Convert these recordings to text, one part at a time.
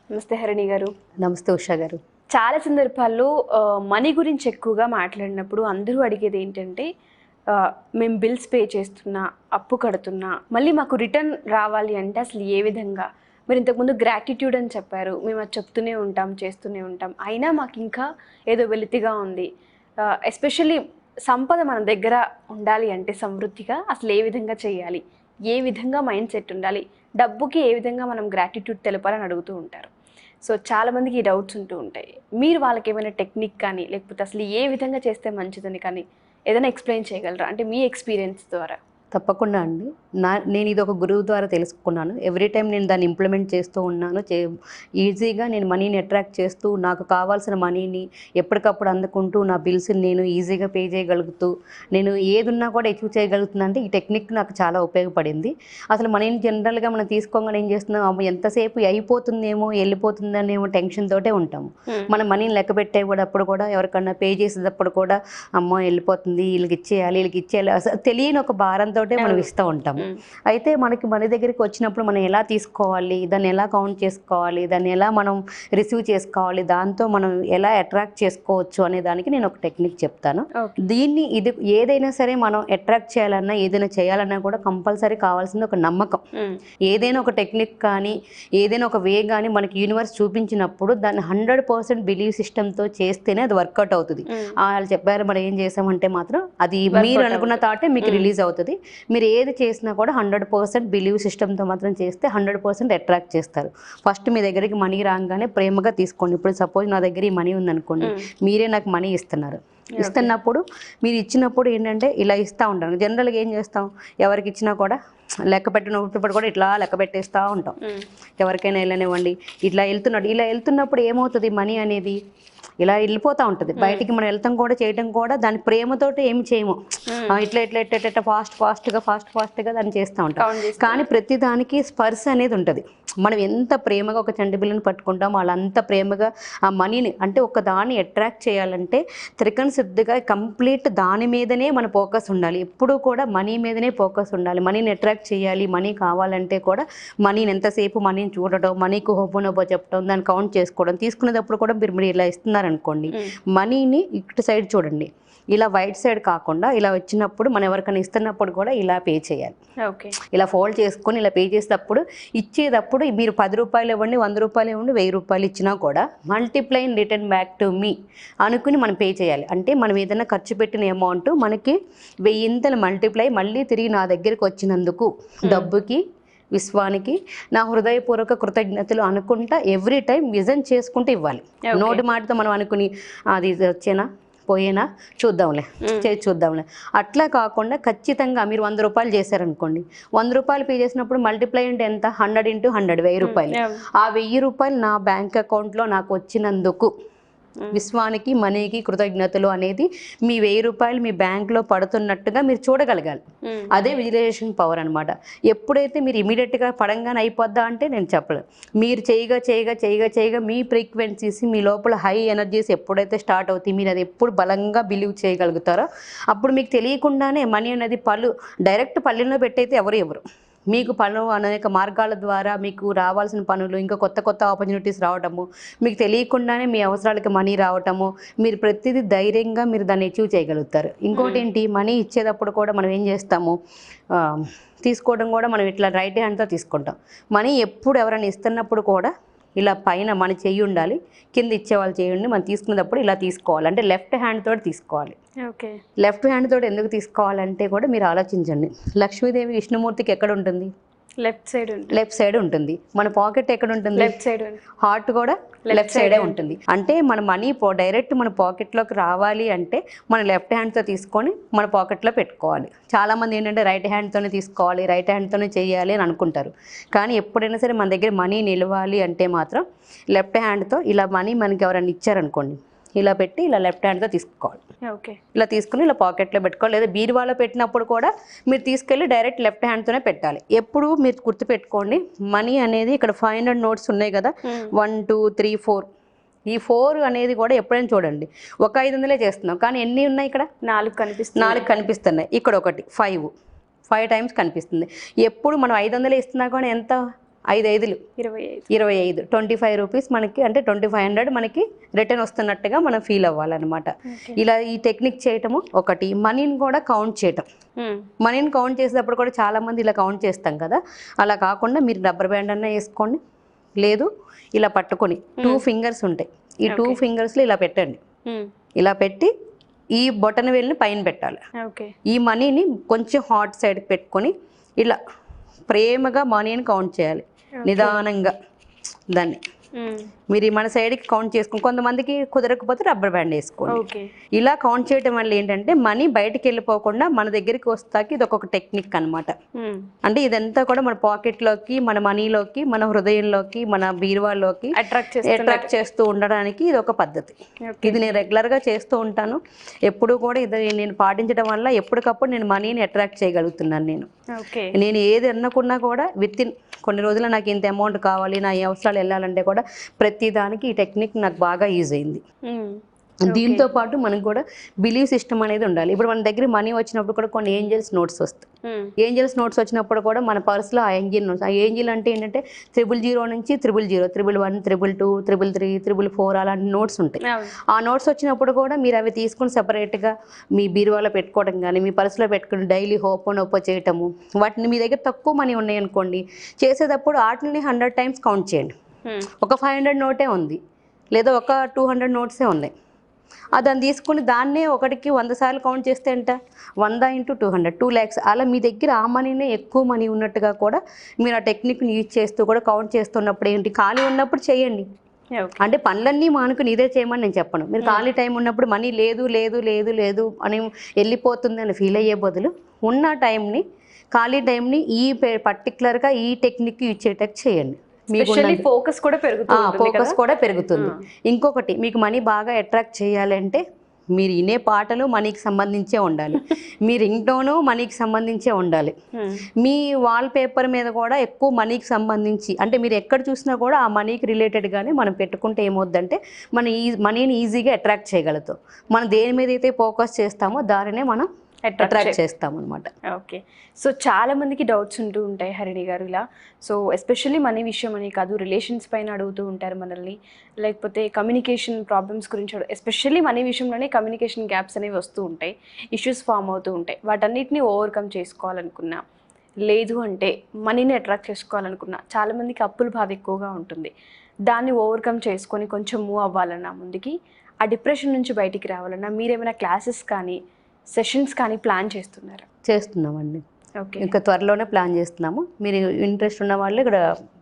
నమస్తే హరిణి గారు. నమస్తే ఉషా గారు. చాలా సందర్భాల్లో మనీ గురించి ఎక్కువగా మాట్లాడినప్పుడు అందరూ అడిగేది ఏంటంటే మేము బిల్స్ పే చేస్తున్నా, అప్పు కడుతున్నా, మళ్ళీ మాకు రిటర్న్ రావాలి అంటే అసలు ఏ విధంగా? మీరు ఇంతకుముందు గ్రాటిట్యూడ్ అని చెప్పారు. మేము అది చెప్తూనే ఉంటాం, చేస్తూనే ఉంటాం. అయినా మాకు ఇంకా ఏదో వెలితిగా ఉంది. ఎస్పెషల్లీ సంపద మన దగ్గర ఉండాలి అంటే సమృద్ధిగా అసలు ఏ విధంగా చేయాలి? ఏ విధంగా మైండ్ సెట్ ఉండాలి? డబ్బుకి ఏ విధంగా మనం గ్రాటిట్యూడ్ తెలపాలని అడుగుతూ ఉంటారు. సో చాలామందికి ఈ డౌట్స్ ఉంటూ ఉంటాయి. మీరు వాళ్ళకి ఏమైనా టెక్నిక్ కానీ, లేకపోతే అసలు ఏ విధంగా చేస్తే మంచిదని కానీ ఏదైనా ఎక్స్ప్లెయిన్ చేయగలరా? అంటే మీ ఎక్స్పీరియన్స్ ద్వారా. తప్పకుండా అండి. నేను ఇది ఒక గురువు ద్వారా తెలుసుకున్నాను. ఎవ్రీ టైం నేను దాన్ని ఇంప్లిమెంట్ చేస్తూ ఉన్నాను. ఈజీగా నేను మనీని అట్రాక్ట్ చేస్తూ, నాకు కావాల్సిన మనీని ఎప్పటికప్పుడు అందుకుంటూ, నా బిల్స్ని నేను ఈజీగా పే చేయగలుగుతూ, నేను ఏదున్నా కూడా అచీవ్ చేయగలుగుతుందంటే ఈ టెక్నిక్ నాకు చాలా ఉపయోగపడింది. అసలు మనీని జనరల్గా మనం తీసుకోగానే ఏం చేస్తున్నాం, ఎంతసేపు అయిపోతుందేమో, వెళ్ళిపోతుందనేమో టెన్షన్ తోటే ఉంటాము. మనం మనీని లెక్క పెట్టేటప్పుడు కూడా, ఎవరికన్నా పే చేసేటప్పుడు కూడా, అమ్మో వెళ్ళిపోతుంది, వీళ్ళకి ఇచ్చేయాలి అసలు తెలియని ఒక భారంతో మనం ఇస్తూ ఉంటాము. అయితే మనకి మన దగ్గరికి వచ్చినప్పుడు మనం ఎలా తీసుకోవాలి, దాన్ని ఎలా కౌంట్ చేసుకోవాలి, దాన్ని ఎలా మనం రిసీవ్ చేసుకోవాలి, దాంతో మనం ఎలా అట్రాక్ట్ చేసుకోవచ్చు అనే దానికి నేను ఒక టెక్నిక్ చెప్తాను. ఇది ఏదైనా సరే మనం అట్రాక్ట్ చేయాలన్నా, ఏదైనా చేయాలన్నా కూడా కంపల్సరీ కావాల్సింది ఒక నమ్మకం. ఏదైనా ఒక టెక్నిక్ కానీ, ఏదైనా ఒక వే కానీ మనకి యూనివర్స్ చూపించినప్పుడు దాన్ని 100% బిలీవ్ సిస్టమ్తో చేస్తేనే అది వర్కౌట్ అవుతుంది. వాళ్ళు చెప్పారు మనం ఏం చేసామంటే మాత్రం అది మీరు అనుకున్న థాటే మీకు రిలీజ్ అవుతుంది. మీరు ఏది చేసినా కూడా 100% బిలీవ్ సిస్టమ్తో మాత్రం చేస్తే 100% అట్రాక్ట్ చేస్తారు. ఫస్ట్ మీ దగ్గరికి మనీ రాగానే ప్రేమగా తీసుకోండి. ఇప్పుడు సపోజ్ నా దగ్గర ఈ మనీ ఉందనుకోండి, మీరే నాకు మనీ ఇస్తున్నప్పుడు మీరు ఇచ్చినప్పుడు ఏంటంటే ఇలా ఇస్తూ ఉంటాను. జనరల్గా ఏం చేస్తాం, ఎవరికి ఇచ్చినా కూడా లెక్క పెట్టినప్పుడు కూడా ఇట్లా లెక్క పెట్టేస్తూ ఉంటాం. ఎవరికైనా వెళ్ళనివ్వండి, ఇలా వెళ్తున్నప్పుడు ఏమవుతుంది, మనీ అనేది ఇలా వెళ్ళిపోతూ ఉంటుంది. బయటికి మనం వెళ్తాం కూడా, చేయటం కూడా దాని ప్రేమతోటి ఏమి చేయము. ఇట్లా ఫాస్ట్గా దాన్ని చేస్తూ ఉంటాం. కానీ ప్రతి దానికి స్పర్శ అనేది ఉంటుంది. మనం ఎంత ప్రేమగా ఒక చంటి బిల్లని పట్టుకుంటాం, వాళ్ళంత ప్రేమగా ఆ మనీని, అంటే ఒక దాన్ని అట్రాక్ట్ చేయాలంటే త్రికరణ శుద్ధిగా కంప్లీట్ దాని మీదనే మన ఫోకస్ ఉండాలి. ఎప్పుడూ కూడా మనీ మీదనే ఫోకస్ ఉండాలి. మనీని అట్రాక్ట్ చేయాలి, మనీ కావాలంటే కూడా మనీని ఎంతసేపు మనీని చూడటం, మనీకి హోబోనోబో చెప్పడం, దాన్ని కౌంట్ చేసుకోవడం, తీసుకునేటప్పుడు కూడా మీరు ఇలా ఇస్తున్నారనుకోండి, మనీని ఇటు సైడ్ చూడండి, ఇలా వైట్ సైడ్ కాకుండా ఇలా వచ్చినప్పుడు మనం ఎవరికైనా ఇస్తున్నప్పుడు కూడా ఇలా పే చేయాలి. ఇలా ఫోల్డ్ చేసుకొని ఇలా పే చేసేటప్పుడు, ఇచ్చేటప్పుడు మీరు 10 రూపాయలు ఇవ్వండి, 100 రూపాయలు ఇవ్వండి, 1000 రూపాయలు ఇచ్చినా కూడా మల్టిప్లైన్ రిటర్న్ బ్యాక్ టు మీ అనుకుని మనం పే చేయాలి. అంటే మనం ఏదైనా ఖర్చు పెట్టిన అమౌంట్ మనకి 1000 మల్టిప్లై మళ్ళీ తిరిగి నా దగ్గరికి వచ్చినందుకు డబ్బుకి, విశ్వానికి నా హృదయపూర్వక కృతజ్ఞతలు అనుకుంటా ఎవ్రీ టైం విజన్ చేసుకుంటూ ఇవ్వాలి. నోటి మాటతో మనం అనుకుని అది వచ్చేనా పోయేనా చూద్దాంలే అట్లా కాకుండా ఖచ్చితంగా మీరు 100 రూపాయలు చేశారనుకోండి, 100 రూపాయలు పే చేసినప్పుడు మల్టిప్లై అంటే ఎంత, 100 × 100 1000 రూపాయలు. ఆ 1000 రూపాయలు నా బ్యాంక్ అకౌంట్లో నాకు వచ్చినందుకు విశ్వానికి, మనీకి కృతజ్ఞతలు అనేది మీ 1000 రూపాయలు మీ బ్యాంక్లో పడుతున్నట్టుగా మీరు చూడగలగాలి. అదే విజువలైజేషన్ పవర్ అనమాట. ఎప్పుడైతే మీరు ఇమీడియట్గా పడంగానే అయిపోద్దా అంటే నేను చెప్పలేదు. మీరు చేయగా మీ ఫ్రీక్వెన్సీస్, మీ లోపల హై ఎనర్జీస్ ఎప్పుడైతే స్టార్ట్ అవుతాయి, మీరు అది ఎప్పుడు బలంగా బిలీవ్ చేయగలుగుతారో అప్పుడు మీకు తెలియకుండానే మనీ అనేది డైరెక్ట్ పల్లెల్లో పెట్టయితే ఎవరు మీకు అనేక మార్గాల ద్వారా మీకు రావాల్సిన పనులు, ఇంకా కొత్త ఆపర్చునిటీస్ రావటము, మీకు తెలియకుండానే మీ అవసరాలకి మనీ రావటము, మీరు ప్రతిదీ ధైర్యంగా మీరు దాన్ని అచీవ్ చేయగలుగుతారు. ఇంకోటి ఏంటి, మనీ ఇచ్చేటప్పుడు కూడా మనం ఏం చేస్తాము, తీసుకోవడం కూడా మనం ఇట్లా రైట్ హ్యాండ్తో తీసుకుంటాం. మనీ ఎప్పుడు ఎవరైనా ఇస్తున్నప్పుడు కూడా ఇలా పైన మన చెయ్యి ఉండాలి, కింద ఇచ్చేవాళ్ళు చేయండి. మనం తీసుకునేటప్పుడు ఇలా తీసుకోవాలి, అంటే లెఫ్ట్ హ్యాండ్ తోటి తీసుకోవాలి. లెఫ్ట్ హ్యాండ్ తోటి ఎందుకు తీసుకోవాలంటే కూడా మీరు ఆలోచించండి, లక్ష్మీదేవి విష్ణుమూర్తికి ఎక్కడ ఉంటుంది, లెఫ్ట్ సైడ్ ఉంటుంది. మన పాకెట్ ఎక్కడ ఉంటుంది, లెఫ్ట్ సైడ్. హార్ట్ కూడా లెఫ్ట్ సైడే ఉంటుంది. అంటే మన మనీ డైరెక్ట్ మన పాకెట్లోకి రావాలి అంటే మన లెఫ్ట్ హ్యాండ్తో తీసుకొని మన పాకెట్లో పెట్టుకోవాలి. చాలామంది ఏంటంటే రైట్ హ్యాండ్తోనే తీసుకోవాలి, రైట్ హ్యాండ్తోనే చేయాలి అని అనుకుంటారు. కానీ ఎప్పుడైనా సరే మన దగ్గర మనీ నిలవాలి అంటే మాత్రం లెఫ్ట్ హ్యాండ్తో ఇలా మనీ మనకి ఎవరైనా ఇచ్చారనుకోండి, ఇలా పెట్టి ఇలా లెఫ్ట్ హ్యాండ్తో తీసుకోవాలి. ఇలా తీసుకుని ఇలా పాకెట్లో పెట్టుకోవాలి. లేదా బీరువాలో పెట్టినప్పుడు కూడా మీరు తీసుకెళ్ళి డైరెక్ట్ లెఫ్ట్ హ్యాండ్తోనే పెట్టాలి. ఎప్పుడు మీరు గుర్తుపెట్టుకోండి, మనీ అనేది ఇక్కడ 500 నోట్స్ ఉన్నాయి కదా, 1 2 3 4, ఈ 4 అనేది కూడా ఎప్పుడైనా చూడండి, ఒక 500 చేస్తున్నాం కానీ ఎన్ని ఉన్నాయి, ఇక్కడ 4 కనిపిస్తున్నాయి, ఇక్కడ ఒకటి 5 టైమ్స్ కనిపిస్తుంది. ఎప్పుడు మనం 500 ఇస్తున్నా కానీ ఎంత 5 25 25 రూపీస్ మనకి అంటే 2500 మనకి రిటర్న్ వస్తున్నట్టుగా మనం ఫీల్ అవ్వాలన్నమాట. ఇలా ఈ టెక్నిక్ చేయటము ఒకటి. మనీని కూడా కౌంట్ చేయటం. మనీని కౌంట్ చేసేటప్పుడు కూడా చాలామంది ఇలా కౌంట్ చేస్తాం కదా, అలా కాకుండా మీరు రబ్బర్ బ్యాండ్ అన్నా వేసుకోండి, లేదు ఇలా పట్టుకొని 2 ఫింగర్స్ ఉంటాయి, ఈ 2 ఫింగర్స్లో ఇలా పెట్టండి. ఇలా పెట్టి ఈ బొటన వేలుని పైన పెట్టాలి. ఈ మనీని కొంచెం హాట్ సైడ్కి పెట్టుకొని ఇలా ప్రేమగా మనీని కౌంట్ చేయాలి నిదానంగా. దాన్ని మీరు మన సైడ్కి కౌంట్ చేసుకుని, కొంతమందికి కుదరకపోతే రబ్బర్ బ్యాండ్ వేసుకోండి. ఇలా కౌంట్ చేయడం వల్ల ఏంటంటే మనీ బయటికి వెళ్ళిపోకుండా మన దగ్గరికి వస్తాకి ఇది ఒక టెక్నిక్ అనమాట. అంటే ఇదంతా కూడా మన పాకెట్లోకి, మన మనీలోకి, మన హృదయంలోకి, మన బీరువాలోకి అట్రాక్ట్ చేస్తూ ఉండడానికి ఇది ఒక పద్ధతి. ఇది నేను రెగ్యులర్గా చేస్తూ ఉంటాను. ఎప్పుడు కూడా ఇది నేను పాటించడం వల్ల ఎప్పటికప్పుడు నేను మనీని అట్రాక్ట్ చేయగలుగుతున్నాను. నేను ఏది అనుకున్నా కూడా విత్ ఇన్ కొన్ని రోజుల్లో నాకు ఇంత అమౌంట్ కావాలి, నా ఈ అవసరాలు వెళ్ళాలంటే కూడా ప్రతి దానికి ఈ టెక్నిక్ నాకు బాగా యూజ్ అయింది. దీంతో పాటు మనకు కూడా బిలీవ్ సిస్టమ్ అనేది ఉండాలి. ఇప్పుడు మన దగ్గర మనీ వచ్చినప్పుడు కూడా కొన్ని ఏంజల్స్ నోట్స్ వస్తాయి. ఏంజల్స్ నోట్స్ వచ్చినప్పుడు కూడా మన పర్సులో ఆ ఏంజిల్ నోట్స్, ఆ ఏంజిల్ అంటే ఏంటంటే 000 నుంచి 000, 111, 222, 333, 444 అలాంటి నోట్స్ ఉంటాయి. ఆ నోట్స్ వచ్చినప్పుడు కూడా మీరు అవి తీసుకుని సెపరేట్గా మీ బీరువాలో పెట్టుకోవడం కానీ, మీ పర్సులో పెట్టుకుని డైలీ ఓపెన్ చేయటము. వాటిని మీ దగ్గర తక్కువ మనీ ఉన్నాయనుకోండి, చేసేటప్పుడు వాటిని 100 టైమ్స్ కౌంట్ చేయండి. ఒక 500 నోటే ఉంది, లేదా ఒక 200 నోట్సే ఉన్నాయి, దాన్ని తీసుకుని దాన్నే ఒకటికి 100 సార్లు కౌంట్ చేస్తే ఎంత, 100 × 200 2 lakhs. అలా మీ దగ్గర ఆ మనీనే ఎక్కువ మనీ ఉన్నట్టుగా కూడా మీరు ఆ టెక్నిక్ని యూజ్ చేస్తూ కూడా కౌంట్ చేస్తున్నప్పుడు ఏంటి, ఖాళీ ఉన్నప్పుడు చేయండి. అంటే పనులన్నీ మానుకుని ఇదే చేయమని నేను చెప్పను. మీరు ఖాళీ టైం ఉన్నప్పుడు మనీ లేదు లేదు లేదు లేదు అని వెళ్ళిపోతుంది అని ఫీల్ అయ్యే బదులు ఉన్న టైంని, ఖాళీ టైంని ఈ పర్టికులర్గా ఈ టెక్నిక్ యూజ్ చేయటకు చేయండి. ఫోకస్ కూడా పెరుగుతుంది. ఇంకొకటి, మీకు మనీ బాగా అట్రాక్ట్ చేయాలంటే మీరు వినే పాటలు మనీకి సంబంధించే ఉండాలి, మీ రింగ్ టోను మనీకి సంబంధించే ఉండాలి, మీ వాల్ పేపర్ మీద కూడా ఎక్కువ మనీకి సంబంధించి, అంటే మీరు ఎక్కడ చూసినా కూడా ఆ మనీకి రిలేటెడ్గానే మనం పెట్టుకుంటే ఏమవుద్దంటే మనీని ఈజీగా అట్రాక్ట్ చేయగలుగుతాం. మనం దేని మీద అయితే ఫోకస్ చేస్తామో దానినే మనం అట్రాక్ట్ చేస్తామన్నమాట. ఓకే. సో చాలా మందికి డౌట్స్ ఉంటూ ఉంటాయి హరిణి గారు ఇలా. సో ఎస్పెషల్లీ మనీ విషయం అని కాదు, రిలేషన్స్ పైన అడుగుతూ ఉంటారు మనల్ని, లేకపోతే కమ్యూనికేషన్ ప్రాబ్లమ్స్ గురించి, ఎస్పెషల్లీ మనీ విషయంలోనే కమ్యూనికేషన్ గ్యాప్స్ అనేవి వస్తూ ఉంటాయి, ఇష్యూస్ ఫామ్ అవుతూ ఉంటాయి. వాటన్నిటిని ఓవర్కమ్ చేసుకోవాలనుకున్నా, లేదు అంటే మనీని అట్రాక్ట్ చేసుకోవాలనుకున్నా, చాలామందికి అప్పుల బాధ ఎక్కువగా ఉంటుంది. దాన్ని ఓవర్కమ్ చేసుకొని కొంచెం మూవ్ అవ్వాలన్నా, ముందుకి ఆ డిప్రెషన్ నుంచి బయటికి రావాలన్నా మీరేమైనా క్లాసెస్ కానీ సెషన్స్ కానీ ప్లాన్ చేస్తున్నామండి. ఇంకా త్వరలోనే ప్లాన్ చేస్తున్నాము. మీరు ఇంట్రెస్ట్ ఉన్న వాళ్ళు ఇక్కడ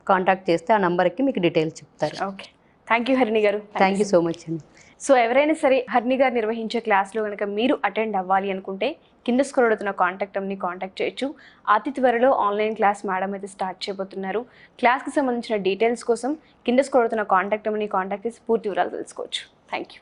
కాంటాక్ట్ చేస్తే ఆ నంబర్కి మీకు డీటెయిల్స్ చెప్తారు. ఓకే, థ్యాంక్ యూ హరిణి గారు. థ్యాంక్ యూ సో మచ్ అండి. సో ఎవరైనా సరే హరిణి గారు నిర్వహించే క్లాస్లో కనుక మీరు అటెండ్ అవ్వాలి అనుకుంటే కింద స్క్రోల్ అవుతున్న కాంటాక్ట్ని కాంటాక్ట్ చేయొచ్చు. అతి త్వరలో ఆన్లైన్ క్లాస్ మేడం అయితే స్టార్ట్ చేయబోతున్నారు. క్లాస్కి సంబంధించిన డీటెయిల్స్ కోసం కింద స్క్రోల్ అవుతున్న కాంటాక్ట్ని కాంటాక్ట్ చేసి పూర్తి వివరాలు తెలుసుకోవచ్చు. Thank you.